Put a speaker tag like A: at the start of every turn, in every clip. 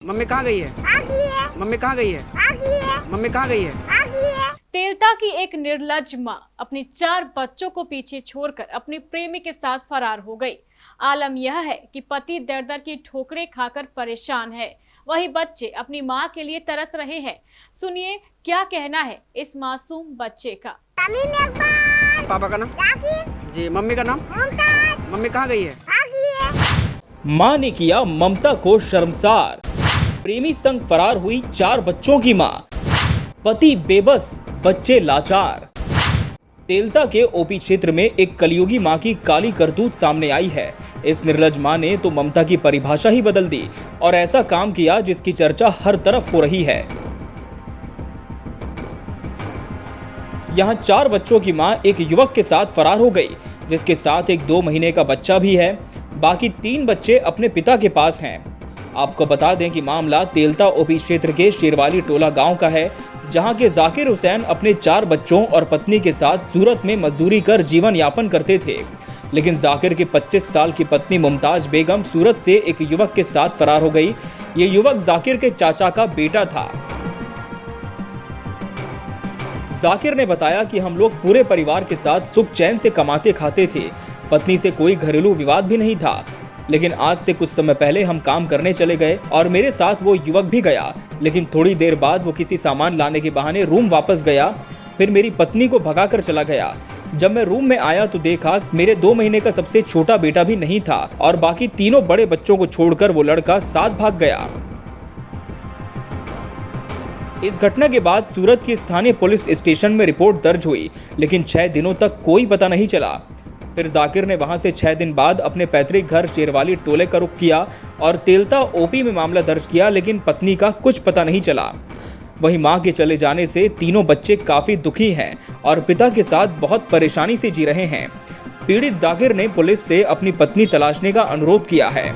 A: Mummy कहाँ गई है?
B: आ गई है,
A: मम्मी कहाँ गई है?
B: आ गई है,
A: मम्मी कहाँ गई है?
B: आ गई है।
C: तेलता की एक निर्लज्ज मां अपनी 4 बच्चों को पीछे छोड़कर अपने प्रेमी के साथ फरार हो गई। आलम यह है कि पति दर दर की ठोकरें खाकर परेशान है, वहीं बच्चे अपनी मां के लिए तरस रहे हैं। सुनिए क्या कहना है इस मासूम बच्चे का।
B: मम्मी ने एक बार
A: पापा का नाम?
B: जाकिर,
A: जी। मम्मी का नाम?
B: मुमताज,
A: मम्मी कहाँ गई है?
B: आ गई है।
D: मां ने किया ममता को शर्मसार। प्रेमी संग फरार हुई 4 बच्चों की मां, पति बेबस, बच्चे लाचार। तेलता के ओपी क्षेत्र में एक कलयुगी मां की काली करतूत सामने आई है। इस निर्लज मां ने तो ममता की परिभाषा ही बदल दी और ऐसा काम किया जिसकी चर्चा हर तरफ हो रही है। यहां 4 बच्चों की मां एक युवक के साथ फरार हो गई, जिसके साथ एक 2 महीने का बच्चा भी है। बाकी 3 बच्चे अपने पिता के पास हैं। आपको बता दें कि मामला तेलता ओपी क्षेत्र के शेरवाली टोला गांव का है, जहां के जाकिर हुसैन अपने 4 बच्चों और पत्नी के साथ सूरत में मजदूरी कर जीवन यापन करते थे। लेकिन जाकिर की 25 साल की पत्नी मुमताज बेगम सूरत से एक युवक के साथ फरार हो गई। ये युवक जाकिर के चाचा का बेटा था। जाकिर ने बताया कि हम लोग पूरे परिवार के साथ सुख चैन से कमाते खाते थे, पत्नी से कोई घरेलू विवाद भी नहीं था। लेकिन आज से कुछ समय पहले हम काम करने चले गए और मेरे साथ वो युवक भी गया, लेकिन थोड़ी देर बाद वो किसी सामान लाने के बहाने रूम वापस गया, फिर मेरी पत्नी को भगाकर चला गया। जब मैं रूम में आया तो देखा मेरे 2 महीने का सबसे छोटा बेटा भी नहीं था और बाकी तीनों बड़े बच्चों को छोड़कर वो लड़का साथ भाग गया। इस घटना के बाद सूरत की स्थानीय पुलिस स्टेशन में रिपोर्ट दर्ज हुई, लेकिन 6 दिनों तक कोई पता नहीं चला। फिर जाकिर ने वहां से 6 दिन बाद अपने पैतृक घर शेरवाली टोले का रुख किया और तेलता ओपी में मामला दर्ज किया, लेकिन पत्नी का कुछ पता नहीं चला। वहीं मां के चले जाने से तीनों बच्चे काफी दुखी हैं और पिता के साथ बहुत परेशानी से जी रहे हैं। पीड़ित जाकिर ने पुलिस से अपनी पत्नी तलाशने का अनुरोध किया है।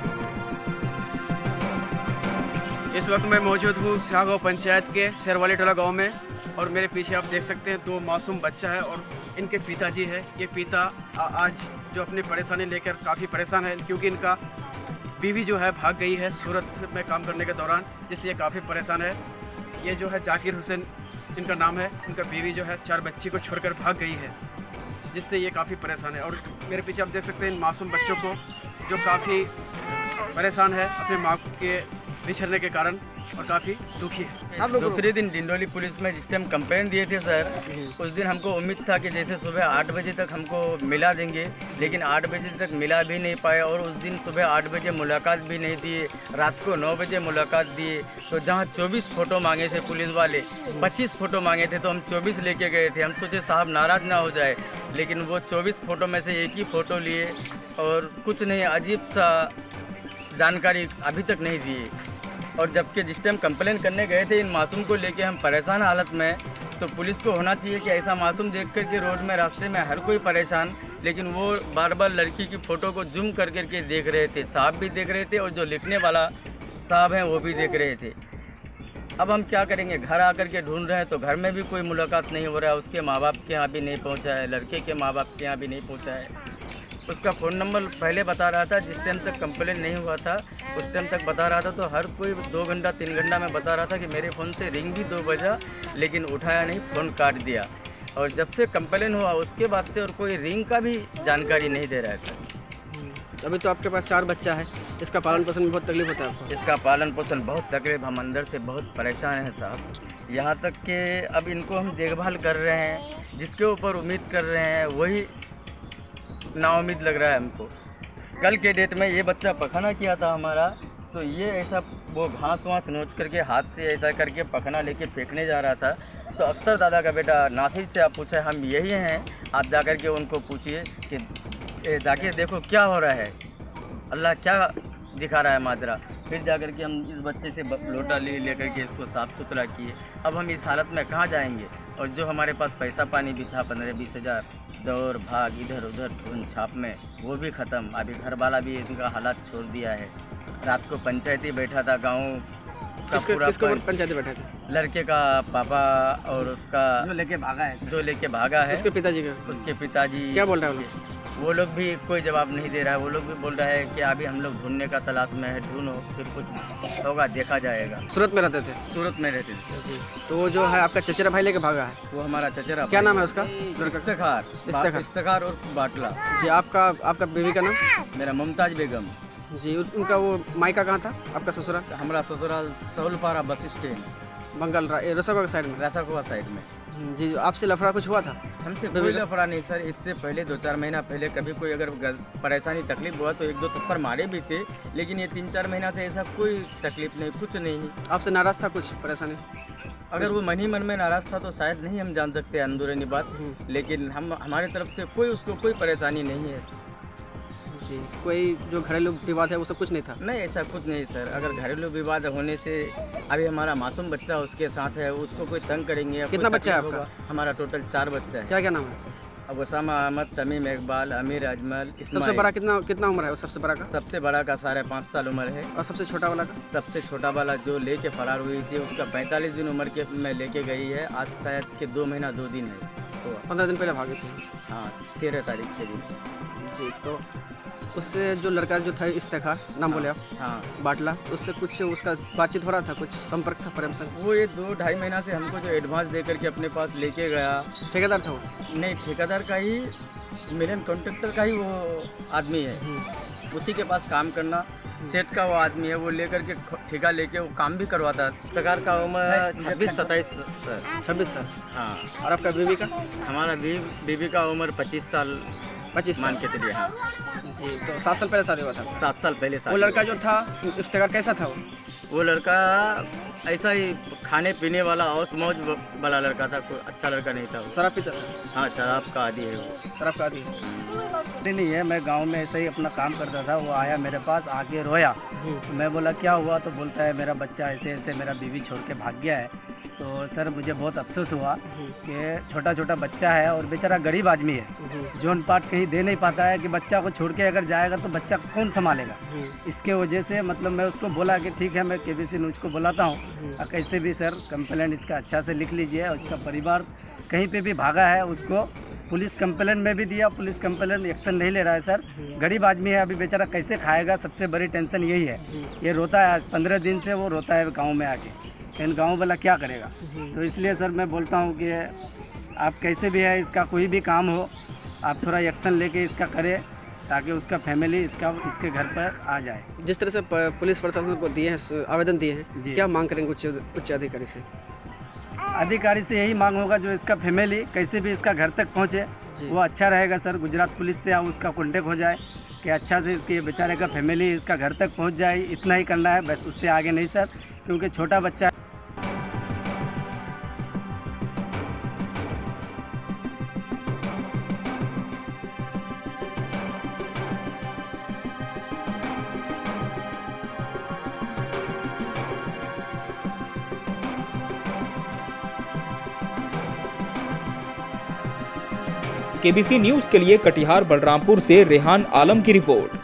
A: इस वक्त मैं मौजूद हूँ शाहगांव पंचायत के शेरवाली टोला गांव में और मेरे पीछे आप देख सकते हैं 2 मासूम बच्चा है और इनके पिताजी है। ये पिता आज जो अपनी परेशानी लेकर काफ़ी परेशान है, क्योंकि इनका बीवी जो है भाग गई है सूरत में काम करने के दौरान, जिससे ये काफ़ी परेशान है। ये जो है जाकिर हुसैन इनका नाम है, इनका बीवी जो है 4 बच्ची को छोड़कर भाग गई है, जिससे ये काफ़ी परेशान है। और मेरे पीछे आप देख सकते हैं इन मासूम बच्चों को जो काफ़ी परेशान है अपनी माँ के बिछड़ने के कारण और काफ़ी दुखी है।
E: दूसरे दिन डिंडोली पुलिस में जिस टाइम कंप्लेन दिए थे सर, उस दिन हमको उम्मीद था कि जैसे सुबह 8 बजे तक हमको मिला देंगे, लेकिन 8 बजे तक मिला भी नहीं पाए और उस दिन सुबह 8 बजे मुलाकात भी नहीं दिए, रात को 9 बजे मुलाकात दिए। तो जहां 24 फ़ोटो मांगे थे पुलिस वाले, 25 फ़ोटो मांगे थे तो हम 24 लेके गए थे। हम सोचे साहब नाराज़ ना हो जाए, लेकिन वो 24 फ़ोटो में से एक ही फ़ोटो लिए और कुछ नहीं, अजीब सा जानकारी अभी तक नहीं दिए। और जबकि जिस टाइम कंप्लेन करने गए थे इन मासूम को लेके हम परेशान हालत में, तो पुलिस को होना चाहिए कि ऐसा मासूम देख कर के रोड में रास्ते में हर कोई परेशान, लेकिन वो बार बार लड़की की फ़ोटो को जूम कर के देख रहे थे। साहब भी देख रहे थे और जो लिखने वाला साहब हैं वो भी देख रहे थे। अब हम क्या करेंगे, घर आकर के ढूंढ रहे हैं तो घर में भी कोई मुलाकात नहीं हो रहा है, उसके माँ बाप के यहाँ भी नहीं पहुँचा है, लड़के के माँ बाप के यहाँ भी नहीं पहुँचा है। उसका फ़ोन नंबर पहले बता रहा था, जिस टाइम तक कंप्लेन नहीं हुआ था उस टाइम तक बता रहा था, तो हर कोई 2 घंटा 3 घंटा में बता रहा था कि मेरे फ़ोन से रिंग भी 2 बजा, लेकिन उठाया नहीं, फ़ोन काट दिया। और जब से कंप्लेन हुआ उसके बाद से और कोई रिंग का भी जानकारी नहीं दे रहा है सर।
A: अभी तो आपके पास 4 बच्चा है, इसका पालन पोषण में बहुत तकलीफ होता है आपको?
E: इसका पालन पोषण बहुत तकलीफ, हम अंदर से बहुत परेशान हैं साहब। यहाँ तक कि अब इनको हम देखभाल कर रहे हैं, जिसके ऊपर उम्मीद कर रहे हैं वही नाउम्मीद लग रहा है हमको। कल के डेट में ये बच्चा पखाना किया था हमारा, तो ये ऐसा वो घास वास नोच करके हाथ से ऐसा करके पखाना लेके फेंकने जा रहा था। तो अख्तर दादा का बेटा नासिर से आप पूछे, हम यही हैं, आप जा कर के उनको पूछिए कि जाके देखो क्या हो रहा है, अल्लाह क्या दिखा रहा है माजरा। फिर जा कर के हम इस बच्चे से लोटा लेकर के इसको साफ़ सुथरा किए। अब हम इस हालत में कहाँ जाएंगे, और जो हमारे पास पैसा पानी भी था 15-20 हज़ार, दौड़ भाग इधर उधर ढूंढ छाप में, वो भी ख़त्म। अभी घर वाला भी इनका हालात छोड़ दिया है। रात को पंचायती बैठा था गांव का पूरा
A: किसके ऊपर पंचायती बैठे थे?
E: लड़के का पापा और उसका
A: जो लेके भागा है
E: जो लेके भागा है
A: उसके पिताजी का
E: उसके पिताजी
A: क्या बोल रहे हैं
E: वो लोग भी कोई जवाब नहीं दे रहा है। वो लोग भी बोल रहा है कि अभी हम लोग ढूंढने का तलाश में है, ढूंढो फिर कुछ होगा देखा जाएगा।
A: सूरत में रहते थे
E: सूरत में रहते थे
A: जी। तो वो जो है आपका चचेरा भाई लेके भागा है,
E: वो हमारा चचेरा
A: क्या
E: भाई
A: नाम है उसका?
E: इफ्तिखार और बाटला।
A: जी। आपका बीवी का नाम?
E: मेरा मुमताज बेगम।
A: जी। उनका वो मायका कहाँ था आपका ससुराल?
E: हमारा ससुराल सहुलपारा बस स्टैंड
A: बंगाल रसोगा साइड में।
E: रसाकुआ साइड में।
A: जी। आपसे लफड़ा कुछ हुआ था?
E: हमसे कोई लफड़ा नहीं सर। इससे पहले 2-4 महीना पहले कभी कोई अगर परेशानी तकलीफ हुआ तो 1-2 थप्पड़ मारे भी थे, लेकिन ये 3-4 महीना से ऐसा कोई तकलीफ नहीं, कुछ नहीं।
A: आपसे नाराज था कुछ परेशानी?
E: अगर वो मन ही मन में नाराज था तो शायद नहीं हम जान सकते अंदरूनी बात, लेकिन हमारे तरफ से कोई उसको कोई परेशानी नहीं है।
A: जी। कोई जो घरेलू विवाद है वो सब कुछ नहीं था?
E: नहीं, ऐसा कुछ नहीं सर। अगर घरेलू विवाद होने से अभी हमारा मासूम बच्चा उसके साथ है, उसको कोई तंग करेंगे या
A: कितना
E: कोई
A: बच्चा है
E: तकलीफ
A: आपका?
E: होगा। हमारा टोटल 4 बच्चा है।
A: क्या क्या नाम है?
E: अब उसामा अहमद, तमीम इकबाल, अमीर अजमल,
A: सबसे
E: इस्माइल।
A: बड़ा कितना उम्र है वो सबसे बड़ा का?
E: सबसे बड़ा का 5.5 साल उम्र है
A: और सबसे छोटा वाला का?
E: सबसे छोटा वाला जो लेके फरार हुई थी उसका 45 दिन उम्र के में लेके गई है। आज शायद के 2 महीना 2 दिन है तो
A: 15 दिन पहले भागी थी।
E: हाँ, 13 तारीख के दिन।
A: जी। तो उससे जो लड़का जो था इफ्तिखार नाम बोले आप,
E: हाँ,
A: बाटला, उससे कुछ उसका बातचीत हो रहा था, कुछ संपर्क था प्रेम से?
E: वो ये 2-2.5 महीना से हमको जो एडवांस दे करके अपने पास लेके गया।
A: ठेकेदार था वो?
E: नहीं, ठेकेदार का ही, मिलन कॉन्ट्रैक्टर का ही वो आदमी है। उसी के पास काम करना, सेठ का वो आदमी है। वो लेकर के ठेका लेके वो काम भी करवाता है। ठेकेदार का उम्र 26-27 सर।
A: 26 साल।
E: हाँ।
A: और आपका बीवी का?
E: हमारा बीवी का उम्र 25 साल
A: 25
E: मान
A: साल।
E: के चलिए। हाँ
A: जी। तो 7 साल पहले शादी हुआ था?
E: 7 साल पहले
A: वो लड़का जो था इफ्तिखार कैसा था
E: वो लड़का ऐसा ही खाने पीने वाला औस मौज वाला लड़का था, कोई अच्छा लड़का नहीं था वो।
A: शराब पीता था?
E: हाँ, शराब का आदी है वो।
A: शराब का आदी?
F: नहीं है, मैं गांव में ऐसे ही अपना काम करता था। वो आया मेरे पास, आके रोया। तो मैं बोला क्या हुआ? तो बोलता है मेरा बच्चा ऐसे ऐसे मेरा बीवी छोड़ के भाग गया है। तो सर मुझे बहुत अफसोस हुआ कि छोटा छोटा बच्चा है और बेचारा गरीब आदमी है, जोन पार्ट कहीं दे नहीं पाता है कि बच्चा को छोड़ के अगर जाएगा तो बच्चा कौन संभालेगा। इसके वजह से मतलब मैं उसको बोला कि ठीक है, मैं केबीसी न्यूज़ को बुलाता हूँ, कैसे भी सर कंप्लेंट इसका अच्छा से लिख लीजिए। और इसका परिवार कहीं पे भी भागा है, उसको पुलिस कंप्लेंट में भी दिया, पुलिस कंप्लेंट एक्शन नहीं ले रहा है सर। गरीब आदमी है, अभी बेचारा कैसे खाएगा, सबसे बड़ी टेंशन यही है। ये रोता है, आज 15 दिन से वो रोता है गाँव में आके, इन गाँव वाला क्या करेगा। तो इसलिए सर मैं बोलता हूँ कि आप कैसे भी है, इसका कोई भी काम हो, आप थोड़ा एक्शन लेके इसका करें ताकि उसका फैमिली इसके घर पर आ जाए।
A: जिस तरह से पुलिस प्रशासन को दिए हैं, आवेदन दिए हैं,
F: जी।
A: क्या मांग करेंगे उच्च अधिकारी से?
F: अधिकारी से यही मांग होगा जो इसका फैमिली कैसे भी इसका घर तक पहुँचे वो अच्छा रहेगा सर। गुजरात पुलिस से उसका कॉन्टेक्ट हो जाए कि अच्छा से इसके बेचारे का फैमिली इसका घर तक पहुँच जाए, इतना ही करना है बस, उससे आगे नहीं सर, क्योंकि छोटा बच्चा।
D: केबीसी न्यूज़ के लिए कटिहार बलरामपुर से रेहान आलम की रिपोर्ट।